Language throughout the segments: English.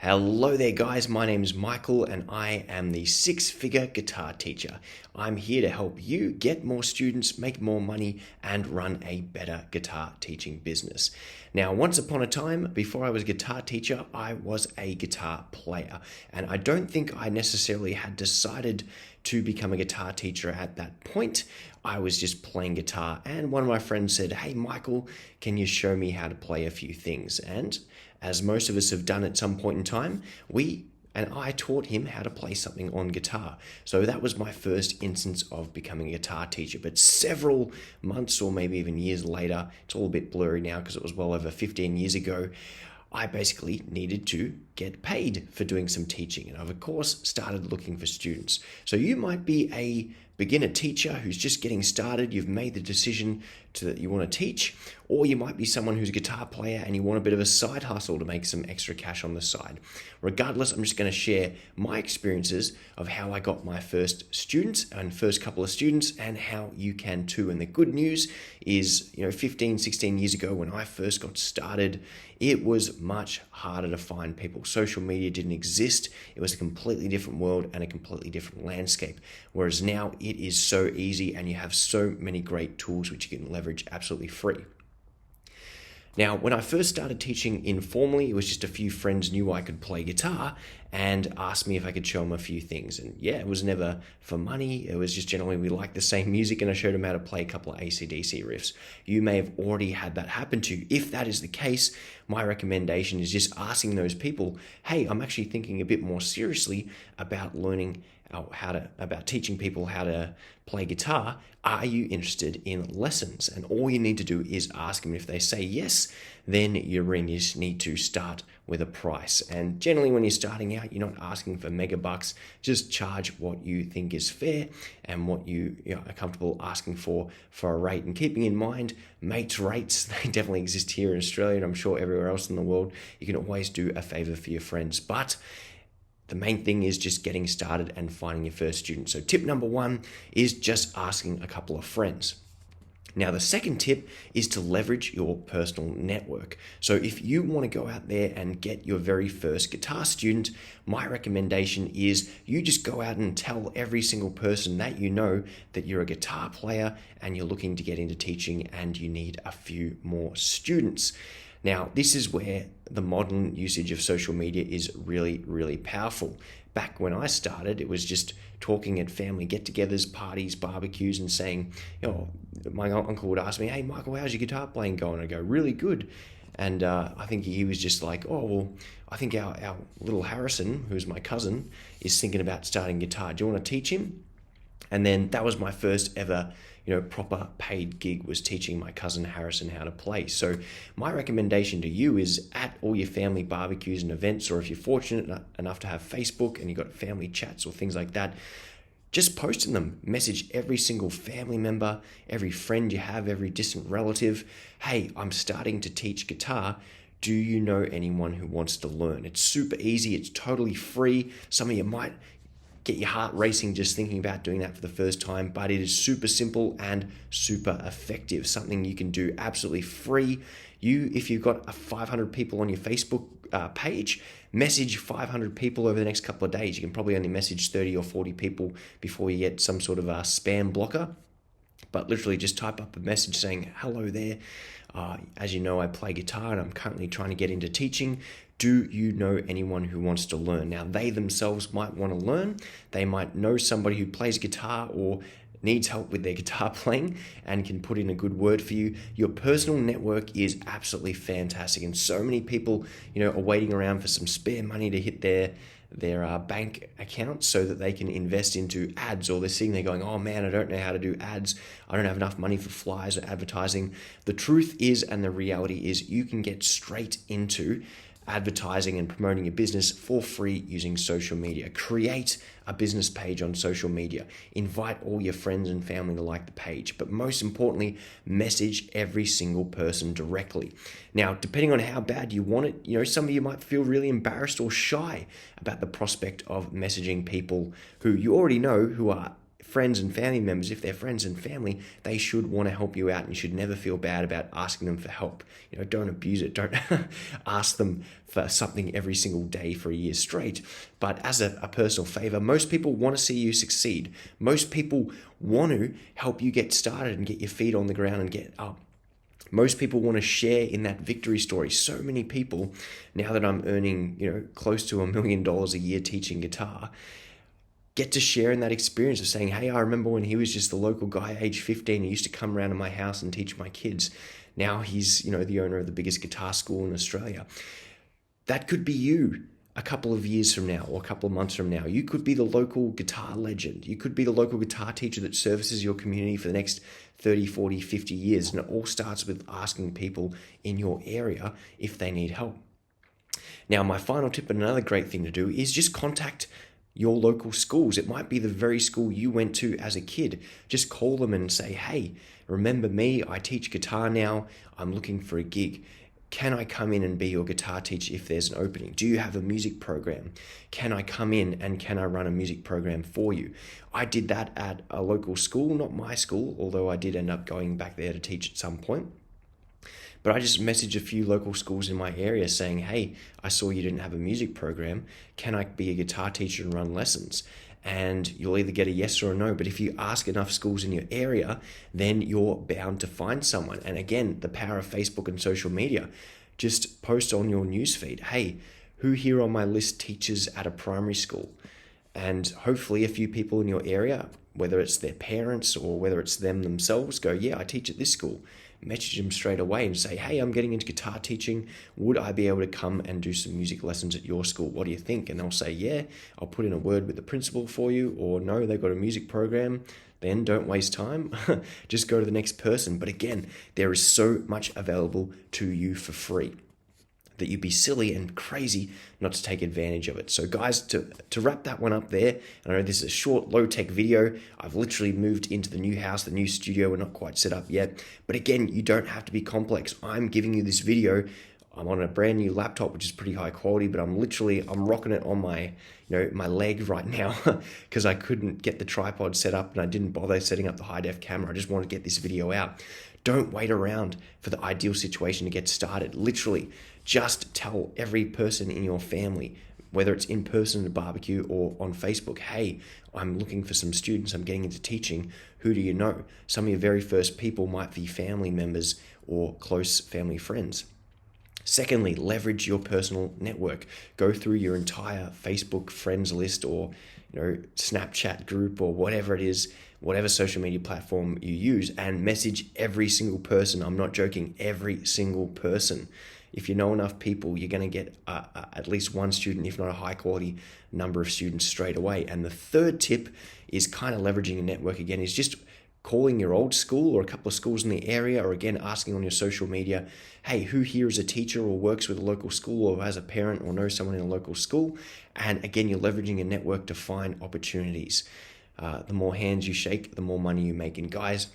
Hello there guys, my name is Michael and I am the six-figure guitar teacher. I'm here to help you get more students, make more money and run a better guitar teaching business. Now, once upon a time, before I was a guitar teacher, I was a guitar player, and I don't think I necessarily had decided to become a guitar teacher at that point. I was just playing guitar and one of my friends said, "Hey Michael, can you show me how to play a few things?" And as most of us have done at some point in time, I taught him how to play something on guitar. So that was my first instance of becoming a guitar teacher. But several months or maybe even years later, it's all a bit blurry now because it was well over 15 years ago, I basically needed to get paid for doing some teaching. And I've of course started looking for students. So you might be a beginner teacher who's just getting started. You've made the decision that you want to teach, or you might be someone who's a guitar player and you want a bit of a side hustle to make some extra cash on the side. Regardless, I'm just going to share my experiences of how I got my first students and first couple of students and how you can too. And the good news is, 15, 16 years ago when I first got started, it was much harder to find people. Social media didn't exist. It was a completely different world and a completely different landscape. Whereas now it is so easy and you have so many great tools which you can leverage absolutely free. Now, when I first started teaching informally, it was just a few friends knew I could play guitar and asked me if I could show them a few things. And yeah, it was never for money. It was just generally we liked the same music and I showed them how to play a couple of AC/DC riffs. You may have already had that happen to you. If that is the case, my recommendation is just asking those people, "Hey, I'm actually thinking a bit more seriously about learning about teaching people how to play guitar. Are you interested in lessons?" And all you need to do is ask them. If they say yes, then you really just need to start with a price. And generally when you're starting out, you're not asking for mega bucks. Just charge what you think is fair and what you are comfortable asking for a rate. And keeping in mind, mates rates, they definitely exist here in Australia and I'm sure everywhere else in the world. You can always do a favor for your friends. But the main thing is just getting started and finding your first student. So tip number one is just asking a couple of friends. Now, the second tip is to leverage your personal network. So if you want to go out there and get your very first guitar student, my recommendation is you just go out and tell every single person that you know that you're a guitar player and you're looking to get into teaching and you need a few more students. Now, this is where the modern usage of social media is really, really powerful. Back when I started, it was just talking at family get-togethers, parties, barbecues, and saying, my uncle would ask me, "Hey, Michael, how's your guitar playing going?" I'd go, "Really good." And I think he was just like, "Oh, well, I think our little Harrison, who's my cousin, is thinking about starting guitar. Do you want to teach him?" And then that was my first ever proper paid gig, was teaching my cousin Harrison how to play. So my recommendation to you is at all your family barbecues and events, or if you're fortunate enough to have Facebook and you've got family chats or things like that, just post in them. Message every single family member, every friend you have, every distant relative. "Hey, I'm starting to teach guitar. Do you know anyone who wants to learn?" It's super easy. It's totally free. Some of you might get your heart racing just thinking about doing that for the first time, but it is super simple and super effective. Something you can do absolutely free. If you've got 500 people on your Facebook page, message 500 people over the next couple of days. You can probably only message 30 or 40 people before you get some sort of a spam blocker. But literally just type up a message saying, "Hello there. As you know, I play guitar and I'm currently trying to get into teaching. Do you know anyone who wants to learn?" Now, they themselves might want to learn. They might know somebody who plays guitar or needs help with their guitar playing and can put in a good word for you. Your personal network is absolutely fantastic. And so many people, are waiting around for some spare money to hit their bank account so that they can invest into ads, or they're sitting there going, "Oh man, I don't know how to do ads. I don't have enough money for flyers or advertising." The truth is, and the reality is, you can get straight into advertising and promoting your business for free using social media. Create a business page on social media. Invite all your friends and family to like the page. But most importantly, message every single person directly. Now, depending on how bad you want it, some of you might feel really embarrassed or shy about the prospect of messaging people who you already know who are friends and family members, if they're friends and family, they should want to help you out, and you should never feel bad about asking them for help. Don't abuse it. Don't ask them for something every single day for a year straight. But as a personal favor, most people want to see you succeed. Most people want to help you get started and get your feet on the ground and get up. Most people want to share in that victory story. So many people, now that I'm earning, close to $1 million a year teaching guitar, get to share in that experience of saying, hey, I remember when he was just the local guy, age 15, he used to come around to my house and teach my kids. Now he's, the owner of the biggest guitar school in Australia. That could be you a couple of years from now or a couple of months from now. You could be the local guitar legend. You could be the local guitar teacher that services your community for the next 30, 40, 50 years. And it all starts with asking people in your area if they need help. Now, my final tip and another great thing to do is just contact your local schools. It might be the very school you went to as a kid. Just call them and say, hey, remember me? I teach guitar now. I'm looking for a gig. Can I come in and be your guitar teacher if there's an opening? Do you have a music program? Can I come in and can I run a music program for you? I did that at a local school, not my school, although I did end up going back there to teach at some point. But I just messaged a few local schools in my area saying, hey, I saw you didn't have a music program. Can I be a guitar teacher and run lessons? And you'll either get a yes or a no. But if you ask enough schools in your area, then you're bound to find someone. And again, the power of Facebook and social media. Just post on your newsfeed, hey, who here on my list teaches at a primary school? And hopefully a few people in your area, whether it's their parents or whether it's them themselves, go, yeah, I teach at this school. Message them straight away and say, hey, I'm getting into guitar teaching. Would I be able to come and do some music lessons at your school? What do you think? And they'll say, yeah, I'll put in a word with the principal for you. Or no, they've got a music program. Then don't waste time. Just go to the next person. But again, there is so much available to you for free that you'd be silly and crazy not to take advantage of it. So guys, to wrap that one up there, I know this is a short, low-tech video. I've literally moved into the new house, the new studio. We're not quite set up yet. But again, you don't have to be complex. I'm giving you this video. I'm on a brand new laptop, which is pretty high quality, but I'm rocking it on my, my leg right now because I couldn't get the tripod set up and I didn't bother setting up the high def camera. I just wanted to get this video out. Don't wait around for the ideal situation to get started. Literally, just tell every person in your family, whether it's in person at a barbecue or on Facebook, hey, I'm looking for some students. I'm getting into teaching. Who do you know? Some of your very first people might be family members or close family friends. Secondly, leverage your personal network. Go through your entire Facebook friends list or Snapchat group or whatever it is, whatever social media platform you use, and message every single person. I'm not joking, every single person. If you know enough people, you're going to get at least one student, if not a high quality number of students straight away. And the third tip is kind of leveraging a network again, is just calling your old school or a couple of schools in the area, or again, asking on your social media, hey, who here is a teacher or works with a local school or has a parent or knows someone in a local school? And again, you're leveraging a network to find opportunities. The more hands you shake, the more money you make. And guys,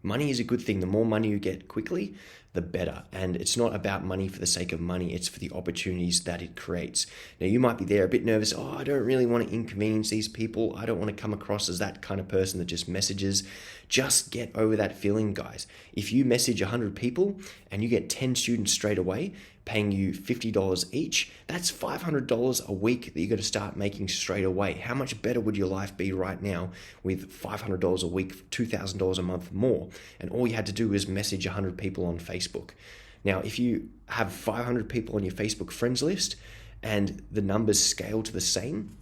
money is a good thing. The more money you get quickly, the better. And it's not about money for the sake of money. It's for the opportunities that it creates. Now, you might be there a bit nervous. Oh, I don't really want to inconvenience these people. I don't want to come across as that kind of person that just messages. Just get over that feeling, guys. If you message 100 people and you get 10 students straight away, paying you $50 each, that's $500 a week that you're going to start making straight away. How much better would your life be right now with $500 a week, $2,000 a month more? And all you had to do is message 100 people on Facebook. Now, if you have 500 people on your Facebook friends list and the numbers scale to the same,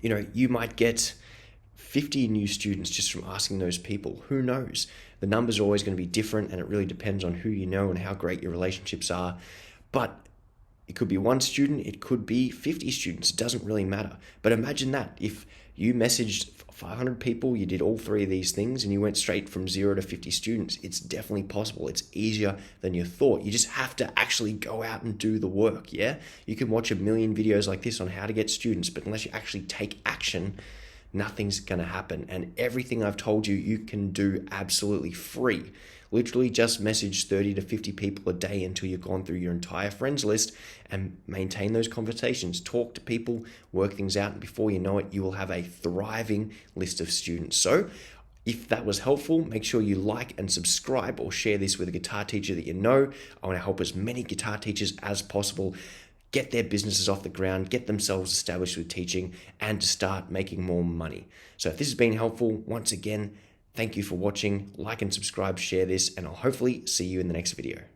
you might get 50 new students just from asking those people. Who knows? The numbers are always going to be different, and it really depends on who you know and how great your relationships are. But it could be one student, it could be 50 students, it doesn't really matter. But imagine that, if you messaged 500 people, you did all three of these things, and you went straight from 0 to 50 students. It's definitely possible. It's easier than you thought. You just have to actually go out and do the work, yeah? You can watch a million videos like this on how to get students, but unless you actually take action, nothing's going to happen. And everything I've told you, you can do absolutely free. Literally just message 30 to 50 people a day until you've gone through your entire friends list and maintain those conversations. Talk to people, work things out, and before you know it, you will have a thriving list of students. So if that was helpful, make sure you like and subscribe or share this with a guitar teacher that you know. I want to help as many guitar teachers as possible get their businesses off the ground, get themselves established with teaching, and to start making more money. So if this has been helpful, once again, thank you for watching. Like and subscribe, share this, and I'll hopefully see you in the next video.